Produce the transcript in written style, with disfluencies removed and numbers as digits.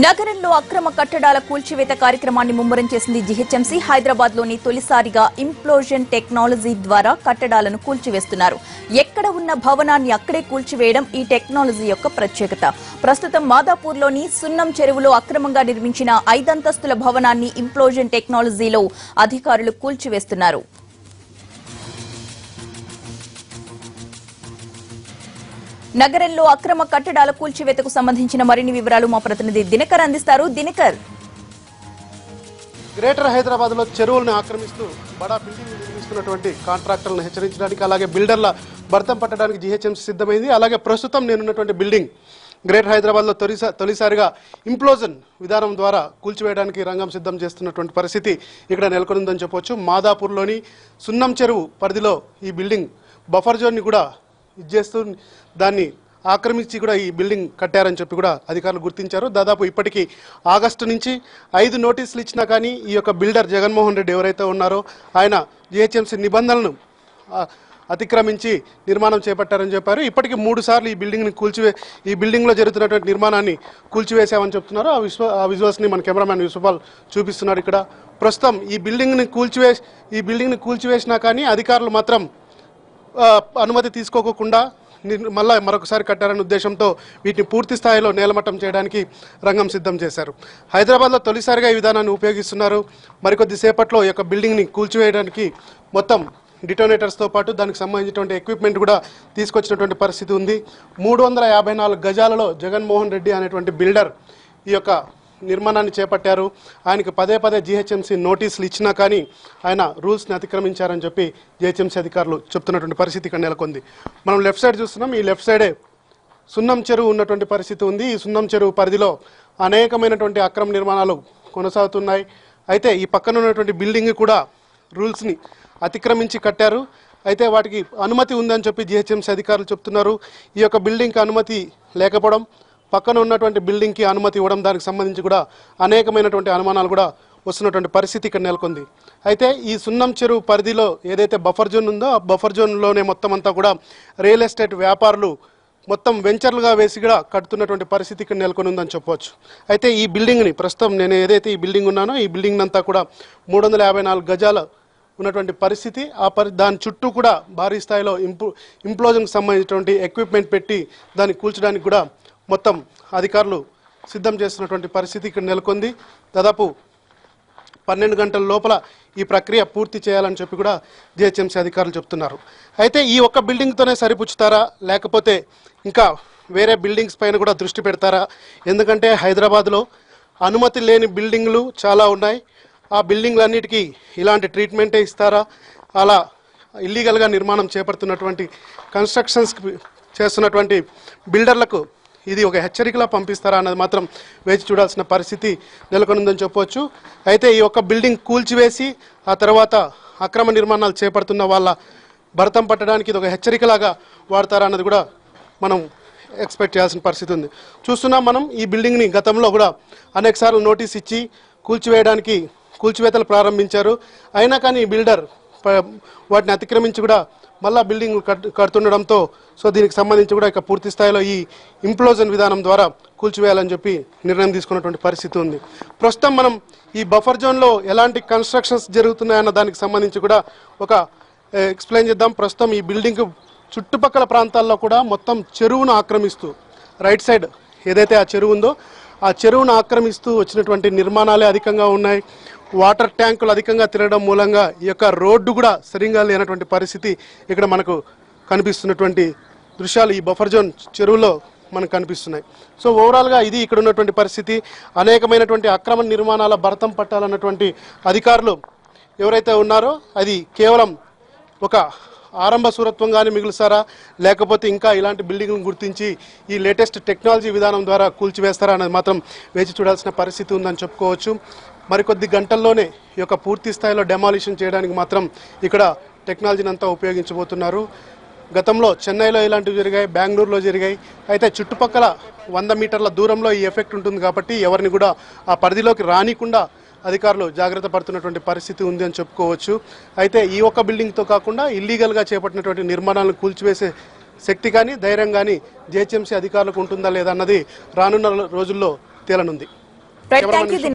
నగరంలో అక్రమ కట్టడాల కూల్చివేత కార్యక్రమాన్ని ముమ్మరం చేసింది జీహెచ్ఎంసీ. హైదరాబాద్ లోని తొలిసారిగా ఇంప్లోజన్ టెక్నాలజీ ద్వారా కట్టడాలను కూల్చివేస్తున్నారు. ఎక్కడ ఉన్న భవనాన్ని అక్కడే కూల్చివేయడం ఈ టెక్నాలజీ యొక్క ప్రత్యేకత. ప్రస్తుతం మాదాపూర్లోని సున్నం చెరువులో అక్రమంగా నిర్మించిన 5 అంతస్తుల భవనాన్ని ఇంప్లోజన్ టెక్నాలజీలో అధికారులు కూల్చివేస్తున్నారు. నగరంలో అక్రమ కట్టడాల కూల్చివేతకు సంబంధించిన మరిన్ని వివరాలు మా ప్రతినిధి దినకర్ అందిస్తారు. దినకర్, గ్రేటర్ హైదరాబాద్ లో చెరువులను ఆక్రమిస్తూ బడా బిల్డింగ్ నిర్మిస్తున్నటువంటి కాంట్రాక్టర్లను హెచ్చరించడానికి, అలాగే బిల్డర్ల భర్తం పట్టడానికి జీహెచ్ఎంసీ సిద్ధమైంది. అలాగే ప్రస్తుతం నేనున్నటువంటి బిల్డింగ్ గ్రేటర్ హైదరాబాద్ లో తొలిసారిగా ఇంప్లోజన్ విధానం ద్వారా కూల్చివేయడానికి రంగం సిద్ధం చేస్తున్నటువంటి పరిస్థితి ఇక్కడ నెలకొందని చెప్పవచ్చు. మాదాపూర్లోని సున్నం చెరువు పరిధిలో ఈ బిల్డింగ్ బఫర్ జోన్ ని కూడా ఇచ్చేస్తూ దాన్ని ఆక్రమించి కూడా ఈ బిల్డింగ్ కట్టారని చెప్పి కూడా అధికారులు గుర్తించారు. దాదాపు ఇప్పటికీ ఆగస్టు నుంచి 5 నోటీసులు ఇచ్చినా కానీ ఈ యొక్క బిల్డర్ జగన్మోహన్ రెడ్డి ఎవరైతే ఉన్నారో ఆయన జీహెచ్ఎంసీ నిబంధనలను అతిక్రమించి నిర్మాణం చేపట్టారని చెప్పారు. ఇప్పటికీ 3 సార్లు ఈ బిల్డింగ్లో జరుగుతున్నటువంటి నిర్మాణాన్ని కూల్చివేశామని చెప్తున్నారు. ఆ విజువల్స్ని మన కెమెరామ్యాన్ యూసుఫాల్ చూపిస్తున్నారు. ఇక్కడ ప్రస్తుతం ఈ బిల్డింగ్ని కూల్చివేసినా కానీ అధికారులు మాత్రం అనుమతి తీసుకోకుండా మళ్ళా మరొకసారి కట్టారనే ఉద్దేశంతో వీటిని పూర్తి స్థాయిలో నేలమట్టం చేయడానికి రంగం సిద్ధం చేశారు. హైదరాబాద్లో తొలిసారిగా ఈ విధానాన్ని ఉపయోగిస్తున్నారు. మరికొద్ది సేపట్లో ఈ యొక్క బిల్డింగ్ని కూల్చివేయడానికి మొత్తం డిటోనేటర్స్తో పాటు దానికి సంబంధించినటువంటి ఎక్విప్మెంట్ కూడా తీసుకొచ్చినటువంటి పరిస్థితి ఉంది. 354 గజాలలో జగన్మోహన్ రెడ్డి అనేటువంటి బిల్డర్ ఈ యొక్క నిర్మాణాన్ని చేపట్టారు. ఆయనకు పదే జీహెచ్ఎంసీ నోటీసులు ఇచ్చినా కానీ ఆయన రూల్స్ని అతిక్రమించారని చెప్పి జీహెచ్ఎంసీ అధికారులు చెప్తున్నటువంటి పరిస్థితి ఇక్కడ నెలకొంది. మనం లెఫ్ట్ సైడ్ చూస్తున్నాం. ఈ లెఫ్ట్ సైడే సున్నం చెరువు ఉన్నటువంటి పరిస్థితి ఉంది. ఈ సున్నం చెరువు పరిధిలో అనేకమైనటువంటి అక్రమ నిర్మాణాలు కొనసాగుతున్నాయి. అయితే ఈ పక్కన ఉన్నటువంటి బిల్డింగ్ కూడా రూల్స్ని అతిక్రమించి కట్టారు. అయితే వాటికి అనుమతి ఉందని చెప్పి జీహెచ్ఎంసీ అధికారులు చెప్తున్నారు. ఈ యొక్క బిల్డింగ్కి అనుమతి లేకపోవడం, పక్కన ఉన్నటువంటి బిల్డింగ్కి అనుమతి ఇవ్వడం, దానికి సంబంధించి కూడా అనేకమైనటువంటి అనుమానాలు కూడా వస్తున్నటువంటి పరిస్థితి ఇక్కడ నెలకొంది. అయితే ఈ సున్నం చెరువు పరిధిలో ఏదైతే బఫర్ జోన్ ఉందో ఆ బఫర్ జోన్లోనే మొత్తం అంతా కూడా రియల్ ఎస్టేట్ వ్యాపారులు మొత్తం వెంచర్లుగా వేసి కూడా కడుతున్నటువంటి పరిస్థితి ఇక్కడ నెలకొని ఉందని చెప్పవచ్చు. అయితే ఈ బిల్డింగ్ని ప్రస్తుతం నేను ఏదైతే ఈ బిల్డింగ్ ఉన్నానో ఈ బిల్డింగ్ అంతా కూడా 354 గజాల ఉన్నటువంటి పరిస్థితి. దాని చుట్టూ కూడా భారీ స్థాయిలో ఇంప్లోజన్కి సంబంధించినటువంటి ఎక్విప్మెంట్ పెట్టి దాన్ని కూల్చడానికి కూడా మొత్తం అధికారులు సిద్ధం చేస్తున్నటువంటి పరిస్థితి ఇక్కడ నెలకొంది. దాదాపు 12 గంటల లోపల ఈ ప్రక్రియ పూర్తి చేయాలని చెప్పి కూడా జీహెచ్ఎంసీ అధికారులు చెప్తున్నారు. అయితే ఈ ఒక్క బిల్డింగ్తోనే సరిపుచ్చుతారా, లేకపోతే ఇంకా వేరే బిల్డింగ్స్ పైన కూడా దృష్టి పెడతారా? ఎందుకంటే హైదరాబాద్లో అనుమతి లేని బిల్డింగ్లు చాలా ఉన్నాయి. ఆ బిల్డింగ్లన్నిటికీ ఇలాంటి ట్రీట్మెంటే ఇస్తారా? అలా ఇల్లీగల్గా నిర్మాణం చేపడుతున్నటువంటి కన్స్ట్రక్షన్స్ చేస్తున్నటువంటి బిల్డర్లకు ఇది ఒక హెచ్చరికలా పంపిస్తారా అన్నది మాత్రం వేచి చూడాల్సిన పరిస్థితి నెలకొనుందని చెప్పవచ్చు. అయితే ఈ ఒక్క బిల్డింగ్ కూల్చివేసి ఆ తర్వాత అక్రమ నిర్మాణాలు చేపడుతున్న వాళ్ళ భర్తం పట్టడానికి ఇది ఒక హెచ్చరికలాగా వాడతారా అన్నది కూడా మనం ఎక్స్పెక్ట్ చేయాల్సిన పరిస్థితి ఉంది. చూస్తున్నాం మనం ఈ బిల్డింగ్ని గతంలో కూడా అనేకసార్లు నోటీస్ ఇచ్చి కూల్చివేతలు ప్రారంభించారు. అయినా కానీ బిల్డర్ వాటిని అతిక్రమించి కూడా మళ్ళా బిల్డింగ్ కడుతుండడంతో దీనికి సంబంధించి కూడా ఇక పూర్తి స్థాయిలో ఈ ఇంప్లోజన్ విధానం ద్వారా కూల్చివేయాలని చెప్పి నిర్ణయం తీసుకున్నటువంటి పరిస్థితి ఉంది. ప్రస్తుతం మనం ఈ బఫర్ జోన్లో ఎలాంటి కన్స్ట్రక్షన్స్ జరుగుతున్నాయన్న దానికి సంబంధించి కూడా ఒక ఎక్స్ప్లెయిన్ చేద్దాం. ప్రస్తుతం ఈ బిల్డింగ్ చుట్టుపక్కల ప్రాంతాల్లో కూడా మొత్తం చెరువును ఆక్రమిస్తూ రైట్ సైడ్ ఏదైతే ఆ చెరువు ఉందో ఆ చెరువును ఆక్రమిస్తూ వచ్చినటువంటి నిర్మాణాలే అధికంగా ఉన్నాయి. వాటర్ ట్యాంకులు అధికంగా తిరగడం మూలంగా ఈ యొక్క రోడ్డు కూడా సరిగ్గా లేనటువంటి పరిస్థితి ఇక్కడ మనకు కనిపిస్తున్నటువంటి దృశ్యాలు ఈ బఫర్ జోన్ చెరువులో మనకు కనిపిస్తున్నాయి. ఓవరాల్గా ఇది ఇక్కడ ఉన్నటువంటి పరిస్థితి. అనేకమైనటువంటి అక్రమ నిర్మాణాల భర్తం పట్టాలన్నటువంటి అధికారులు ఎవరైతే ఉన్నారో అది కేవలం ఒక ఆరంభ సూరత్వంగానే మిగులుస్తారా, లేకపోతే ఇంకా ఇలాంటి బిల్డింగ్లను గుర్తించి ఈ లేటెస్ట్ టెక్నాలజీ విధానం ద్వారా కూల్చివేస్తారా అనేది మాత్రం వేచి చూడాల్సిన పరిస్థితి ఉందని చెప్పుకోవచ్చు. మరికొద్ది గంటల్లోనే ఈ యొక్క పూర్తి స్థాయిలో డెమాలిషన్ చేయడానికి మాత్రం ఇక్కడ టెక్నాలజీని అంతా ఉపయోగించబోతున్నారు. గతంలో చెన్నైలో ఇలాంటివి జరిగాయి, బెంగళూరులో జరిగాయి. అయితే చుట్టుపక్కల 100 మీటర్ల దూరంలో ఈ ఎఫెక్ట్ ఉంటుంది కాబట్టి ఎవరిని కూడా ఆ పరిధిలోకి రానికుండా అధికారులు జాగ్రత్త పడుతున్నటువంటి పరిస్థితి ఉంది అని చెప్పుకోవచ్చు. అయితే ఈ ఒక్క బిల్డింగ్తో కాకుండా ఇల్లీగల్గా చేపట్టినటువంటి నిర్మాణాలను కూల్చివేసే శక్తి కానీ ధైర్యం కానీ జీహెచ్ఎంసీ అధికారులకు ఉంటుందా లేదా అన్నది రానున్న రోజుల్లో తేలనుంది. Right, thank you.